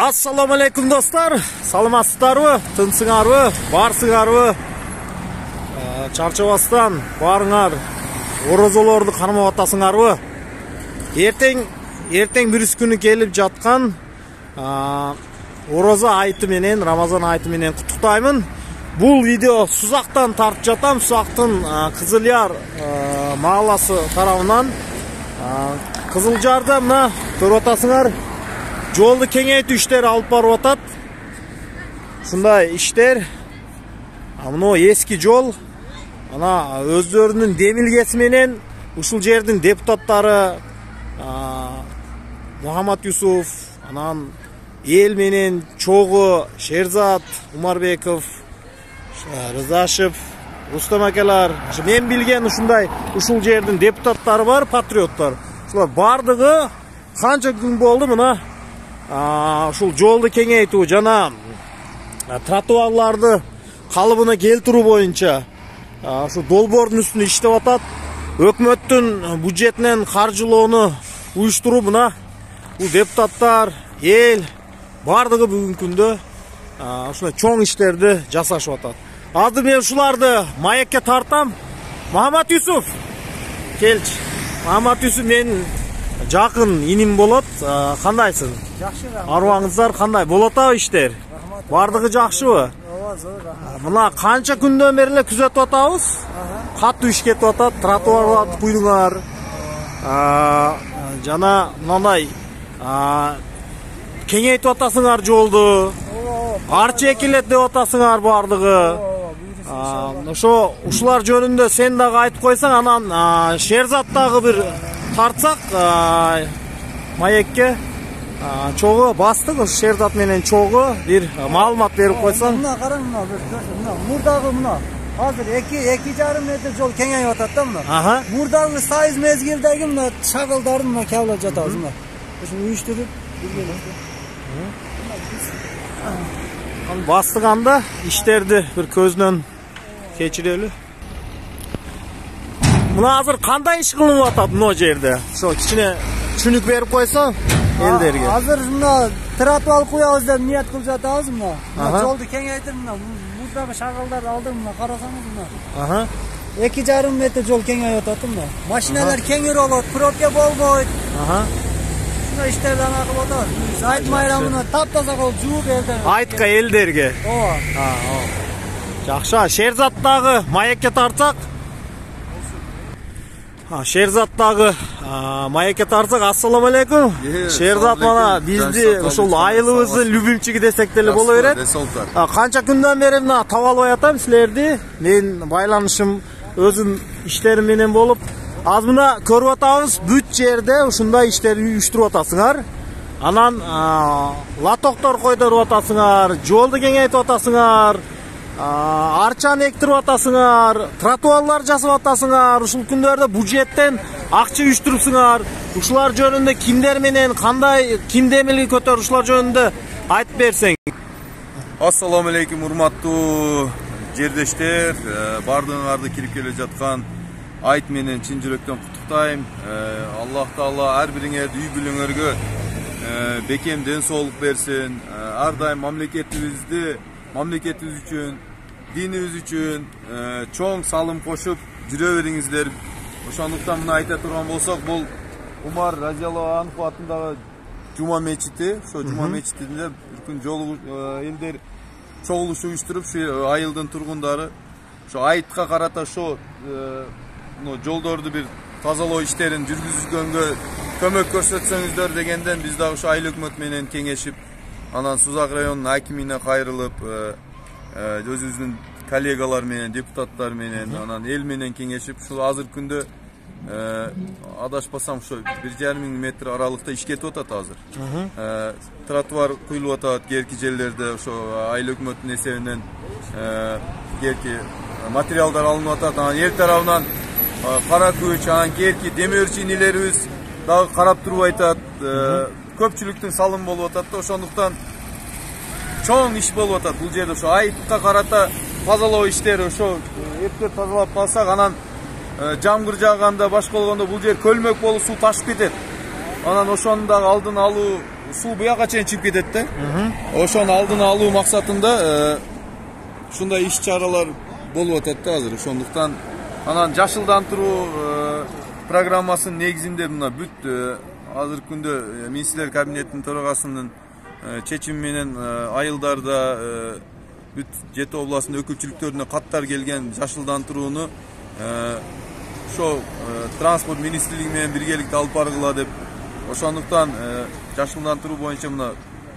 Assalamu alaikum dostlar. Саламатсыздарбы? Тынсыңарбы? Барсыңарбы? Чарчабастан барыңар. Орозолорду кармап атасыңарбы? Эртең бирис күнү келип жаткан орозо айты менен, Рамазан айты менен куттуктаймын. Бул видео Сузактан тартып жатам. Сузактын Кызылжар мааласы тарабынан. Кызылжарда мына көрүп атасыңар. Жолду кеңейтүү иштери алып барып атат. Ушундай иштер. Мына эски жол. Ана өздөрүнүн демилгеси менен ушул жердин депутаттары Мухаммад Юсуф, анан эл менен чогу Шерзат, Умарбеков, Рызашев, Рустам акалар, мен билген ушундай ушул жердин депутаттары бар, патриоттор. Ушулар бардыгы канча күн болду мына ушул жолду кеңейтүү жана тротуарларды калыбына келтирүү боюнча ушу долбоордун үстүндө иштеп атат. Өкмөттүн бюджетинен каржылоону уюштуруп мына бул депутаттар, эл бардыгы бүгүнкү күндө ушундай чоң иштерди жасашып атат. Азыр мен ушуларды маекке тартам. Мухаммад Юсуф, келчи. Мухаммад Юсуф мен жакын иним болот. Кандайсың? Жакшы. Арыбаңыздар кандай? Болот атабы иштер? Бардыгы жакшыбы? Ооба, зор. Мына канча күндөн бери эле күзөтүп атабыз. Катуу иш кетип атат, тротуарларды куйдуңар. Жана мындай кеңейтип атасыңар жолду. Арчы экилет деп атасыңар бардыгы. Ошо ушулар жөнүндө сен дагы айтып койсоң, анан Шерзат дагы бир тартсак маекке чогуу бастык, ошо Шерзат менен чогуу бир маалымат берип койсоң. Мына караң, мына мурдагы мына азыр 2,5 метр жол кеңейип атат да мына. Мурдагы сайыз мезгилдеги мына шагылдарды мына кабылап жатабыз мына. Ушуну уюштуруп бастыганда иштерди бир көздөн кечирелү. Мына азыр кандай иш кылынып атат мына жерде? Ошо кичине түшүнүк берип койсоң элдерге. Азыр мына тротуар куябыз деп ниет кылып жатабыз мына. Жолду кеңейтип мына мурдагы шагылдарды алдым мына карасаңыз мына. 2,5 метр жол кеңейип атат мына. Машиналар кеңир болот, пробка болбойт. Ушундай иштерди ана кылып атат. Айт майрамына таптаза кылып жууп элдер. Айтка элдерге. Ооба. Жакшы, Шерзаттагы маекке тартсак. Шерзаттагы маекке тартсак. Ассаламу алейкум. Шерзат мана бизди ушул айылыбыздын любимчиги десек деле боло берет. Канча күндөн бери мына таап албай атам силерди. Мен байланышым өзүм иштерим менен болуп, аз мына көрүп атабыз, бүт жерде ушундай иштерди уюштуруп атасыңар. Анан латоктор койдуруп атасыңар, жолду кеңейтип атасыңар. Арчаны эктирип атасыңар, тротуарлар жасап атасыңар. Ушул күндөрдө бюджеттен акча уюштурупсуңар. Ушулар жөнүндө кимдер менен кандай ким демилги көтөрүп ушулар жөнүндө айтып берсең. Ассаламу алейкум, урматтуу жердештер, бардыгыңарды кирип келе жаткан айт менен чын жүрөктөн куттуктайм. Аллах Таала ар бириңерди үй бүлөңөргө бекем ден соолук берсин. Ар дайым мамлекетибиз үчүн, динибиз үчүн чоң салым кошуп жүрө бериңиздер. Ошондуктан мына айта турган болсок, бул Умар Разияллаху анху атындагы Жума мечити. Ошо Жума мечитинде бир күн жолу элдер чогулуш уюштуруп, ушу айылдын тургундары ошо айтка карата ошо жолдорду бир тазалоо иштерин жүргүзгөнгө көмөк көрсөтсөңүздөр дегенден биз дагы ошо айыл өкмөт менен кеңешип, анан Сузак районунун акимине кайрылып, өзүбүздүн коллегалар менен, депутаттар менен, анан эл менен кеңешип, ушул азыркы күндө адашпасам ошо 1,5 метр аралыкта иш кетип атат азыр. Тротуар куюлуп атат керки жерлерде, ошо айыл өкмөттүн эсебинен керки материалдар алынып атат. Анан эл тарабынан кара күч, анан керки демир чийнилерибиз дагы карап туруп айтат. Көпчүлүктүн салым болуп атат да, ошондуктан чоң иш болуп атат бул жерде. Ошо айтка карата тазалоо иштери ошо эптеп тазалап калсак, анан жамгыр жааганда, башка болгондо бул жер көлмөк болуп суу ташып кетет. Анан ошонун дагы алдын алуу, суу буяка чейин чыгып кетет да. Ошону алдын алуу максатында ушундай иш-чаралар болуп атат да азыр. Ошондуктан анан жашылдандыруу программасынын негизинде мына бүт азыркы күндө министрлер кабинетинин төрагасынын чечими менен айылдарда бүт Жети областынын өкүлчүлүктөрүнө каттар келген жашылдандырууну ошо транспорт министрлиги менен биргеликте алып баргыла деп. Ошондуктан жашылдандыруу боюнча мына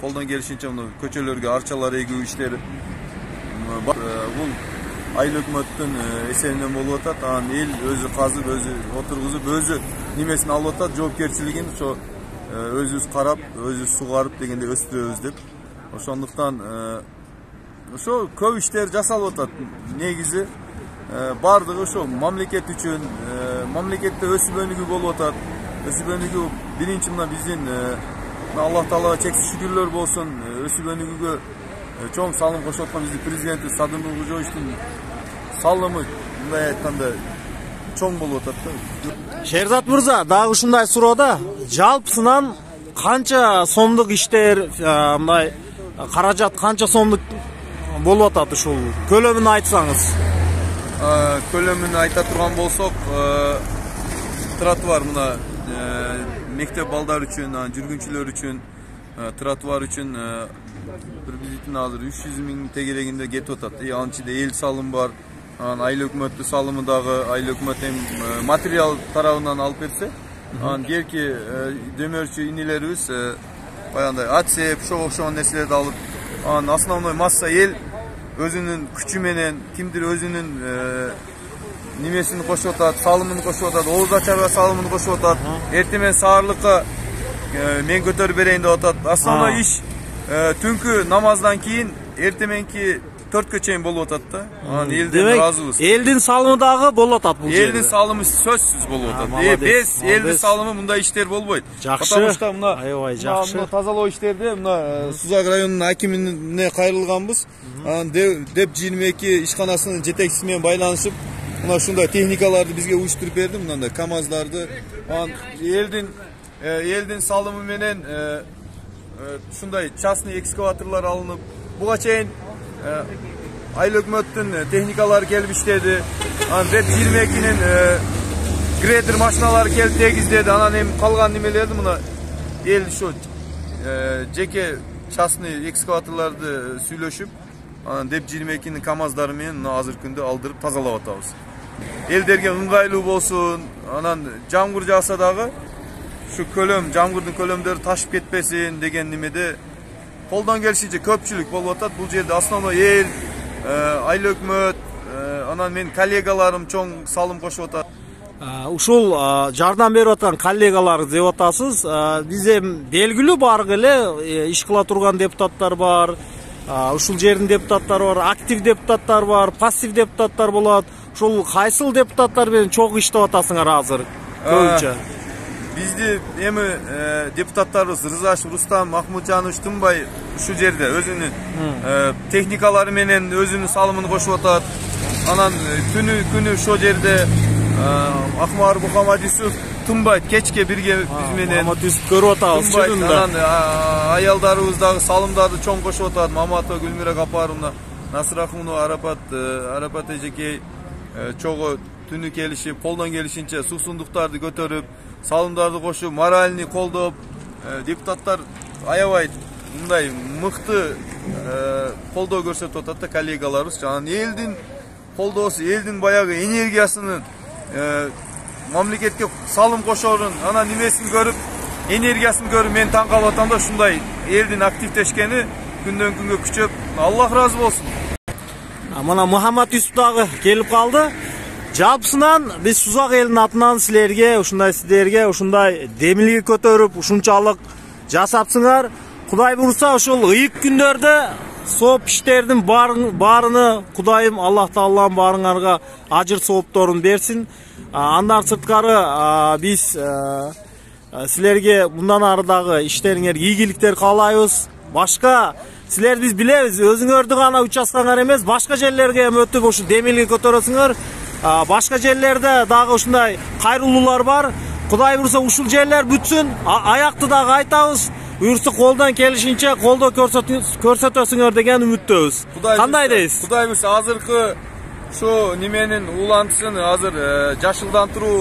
колдон келишинче мына көчөлөргө арчалар эгүү иштери бул айыл өкмөттүн эсебинен болуп атат. Анан эл өзү казып, өзү отургузуп, өзү немесин алып атат, жоопкерчилигин ошо өзүбүз карап, өзүбүз сугарып дегенде өстүрөбүз деп. Ошондуктан ошо көп иштер жасалып атат. Негизи бардыгы ошо мамлекет үчүн, мамлекетте өсүп өнүгүү болуп атат. Өсүп өнүгүү биринчи мына биздин Аллах Таалага чексиз шүгүрлөр болсун, өсүп өнүгүүгө чоң салым кошуп аткан биздин президенти Садыр Нуркожоевичтин салымы мындай айтканда чоң болуп атат да. Шерзат мырза, дагы ушундай суроо да. Жалпысынан канча сомдук иштер, мындай каражат канча сомдук болуп атат ушул? Көлөмүн айтсаңыз. Көлөмүн айта турган болсок, тротуар мына мектеп балдар үчүн, жүргүнчүлөр үчүн, тротуар үчүн приблизительно азыр 300 миң тегерегинде кетип атат. Анын ичинде эл салым бар, анан айыл өкмөттү салымы дагы, айыл өкмөт материал тарабынан алып берсе, анан кийинки дөмөрчү инелерибиз баягындай отсеп, ошого окшогон нерселерди алып, анан основной масса эл өзүнүн күчү менен, кимдир өзүнүн немесин кошуп атат, салымын кошуп атат, Ооз Ачарга салымын кошуп атат, эртең саарлыкка мен көтөрүп берейин деп атат. Основной иш түнкү намаздан кийин эртеменки 4кө чейин болуп атат да. Анан элден ыраазыбыз. Элдин салымы дагы болуп атат бул жерде. Элдин салымы сөзсүз болуп атат. Без элдин салымы мындай иштер болбойт. Жакшы. Потому что мына аябай жакшы. Мына тазалоо иштерде мына Сузак районунун акимине кайрылганбыз. Анан деп 22 ишканасынын жетекчиси менен байланышып, мына ушундай техникаларды бизге уюштуруп берди, мындай КАМАЗдарды. Анан элдин салымы менен ушундай частный экскаваторлор алынып, буга чейин айыл өкмөттүн техникалары келип иштеди. Анан деп 22нин грейдер машиналары келип тегиздеди. Анан эми калган немелерди мына эл ушу жеке частный экскаваторлорду сүйлөшүп, анан деп 22нин КАМАЗдары менен азыркы күндө алдырып тазалап атабыз. Элдерге ыңгайлуу болсун, анан жамгыр жааса дагы şu kölöm, жамгырдын көлөмдөрү ташып кетпесин деген немеде колдон келишинче көпчүлүк болуп атат. Бул жерде основной эл, айыл өкмөт, анан мен коллегаларым чоң салым кошуп атат. Ушул жардам берип аткан коллегалар деп атасыз. Бизде белгилүү бардык эле иш кыла турган депутаттар бар. Ушул жердин депутаттары бар, актив депутаттар бар, пассив депутаттар болот. Ушул кайсыл депутаттар менен чоң иштеп атасыңар азыр көбүнчө? Bizde эми депутаттарыбыз Рызашев Рустам Махмутжанович Тынбай ушу жерде өзүнүн техникалары менен өзүнүн салымын кошуп атат. Анан күнү ошол жерде Акмар Мухаммадисов Тынбай кечке бирге биз менен Мухаммадисов көрүп атабыз. Анан аялдарыбыз дагы салымдарды чоң кошуп атат. Маматова Гүлмира Капаровна, Насырахунова Арапат эжекей чогуу түнү келишип, колдон келишинче суусундуктарды көтөрүп, салымдарды кошуп, моральный колдоп, депутаттар аябай мындай мыкты колдоо көрсөтүп атат да коллегаларыбыз. Анан элдин колдоосу, элдин баягы энергиясынын мамлекетке салым кошорун, анан немесин көрүп, энергиясын көрүп мен таң калып атам да, ушундай элдин активдешкени күндөн күнгө күчөп, Аллах ыраазы болсун. Мына Мухаммад Юсуп дагы келип калды. Жалпысынан биз Сузак элинин атынан силерге, ушундай демилги көтөрүп, ушунчалык жасапсыңар. Кудай буйрса ушул ыйык күндөрдө сооп иштердин баарыны Кудайым Аллах Таалам баарыңарга ажыр соопторун берсин. Андан сырткары биз силерге мындан ары дагы иштериңерге ийгиликтер каалайбыз. Башка силер биз билебиз, өзүңөрдү гана участкаңар эмес, башка жерлерге эми өтүп ушу демилги көтөрөсүңөр. Башка жерлерде дагы ушундай кайрылуулар бар. Kuday bursa ушул жерлер бүтсүн. Аяқты да кайтабыз. Буюрса колдон келишинче колдоо көрсөтөсүңөр деген үмүттөбүз. Кандай дейсиз? Кудай буюрса азыркы şu nimenin улантысын азыр жашылдантыруу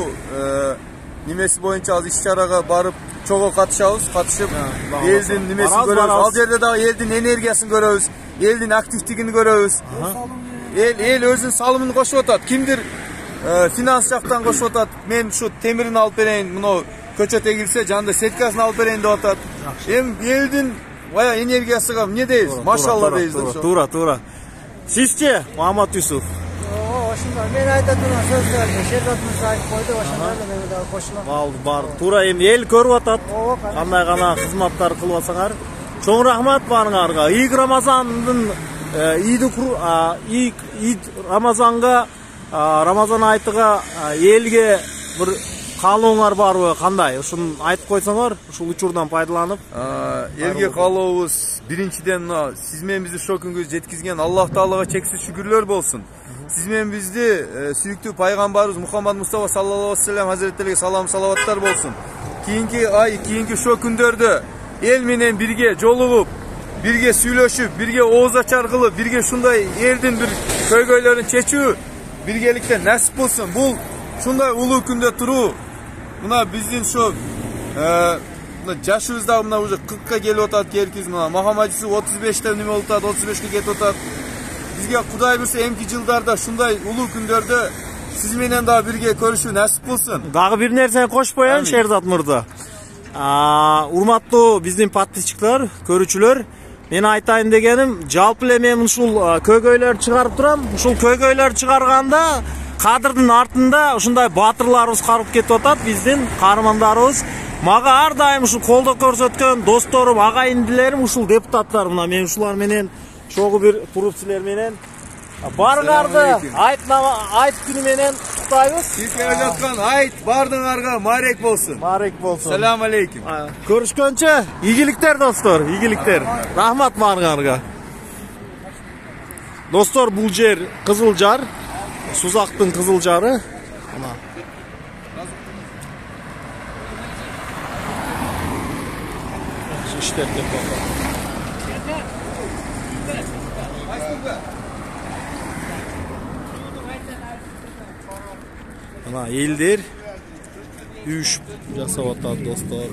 nimesi боюнча азыр иш-чарага барып чогуу катышып элдин nimесин көрөбүз. Ал жерде дагы элдин энергиясын көрөбүз, элдин активдигин көрөбүз. Эл өзүнүн салымын кошуп атат. Кимдир финанс жактан кошуп атат. Мен şu темирин алып берейин, муну көчөт эгилсе жанында сеткасын алып берейин деп атат. Эми элдин бая энергиясыга эмне дейбиз? Машалла дейбиз. Туура. Сизчи, Мамат Юсуф? Ошондой мен айта турган сөздөрдү Шерзат Мырза айтып койду, ошондой эле мен дагы кошулам. Бар. Туура эми эл көрүп атат. Кандай гана кызматтар кылып атсаңар. Чоң рахмат баарыңарга. Ийик Рамазандын ийик Рамазанга, Рамазан айтыга элге бир каалооңар барбы? Кандай? Ушуну айтып койсоңор, ушул учурдан пайдаланып. Элге каалообуз биринчиден сиз менен бизди ошол күнгө жеткизген Аллах Таалага чексиз шүгүрлөр болсун. Siz men bizdi süyüktü Peygamberimiz Muhammed Mustafa sallallahu aleyhi ve sellem hazretlerine salam salavattlar olsun. Kiyinki şu gündörde el menen birge jolugуп, birge süйлөшүп, birge oğuz açar kılıp, birge şunday eldin bir köygöylerin çeçүү, birgelikte nasip olsun. Bu şunday ulu günde turu. Buna bizdin şu жашыбызда мына уже 40ка келип атат керкиз мына Махамадиси 35те неме болуп атат, 35ке кетип атат. Бизге Кудай буюрса эмки жылдарда шундай улуу күндөрдө сиз менен дагы бирге көрүшүү насип кылсын. Дагы бир нерсени кошуп коеюн Шерзат мырза. Урматтуу биздин подписчиктер, көрүүчүлөр, мен айтайын дегеним, жалпы эле мен ушул көйгөйлөр чыгарып турам. Ушул көйгөйлөр чыгарганда кадырдын артында ушундай батырларыбыз карып кетип атат, биздин каармандарыбыз. Мага ар дайым ушул колдоо көрсөткөн досторум, агайындилерим ушул депутаттар. Мына мен ушулар менен чогуу бир туруп силер менен барыңарды айт күнү менен куттайбыз. Сиз келе жаткан айт бардыңарга марек болсун. Салам алейкум. Көрүшкөнчө ийгиликтер достор, ийгиликтер. Рахмат баарыңарга. Достор, бул жер Кызыл Жар, Сузактын Кызыл Жары. Мына иштер деп атат. Ana eldir 3 жасап атат достор.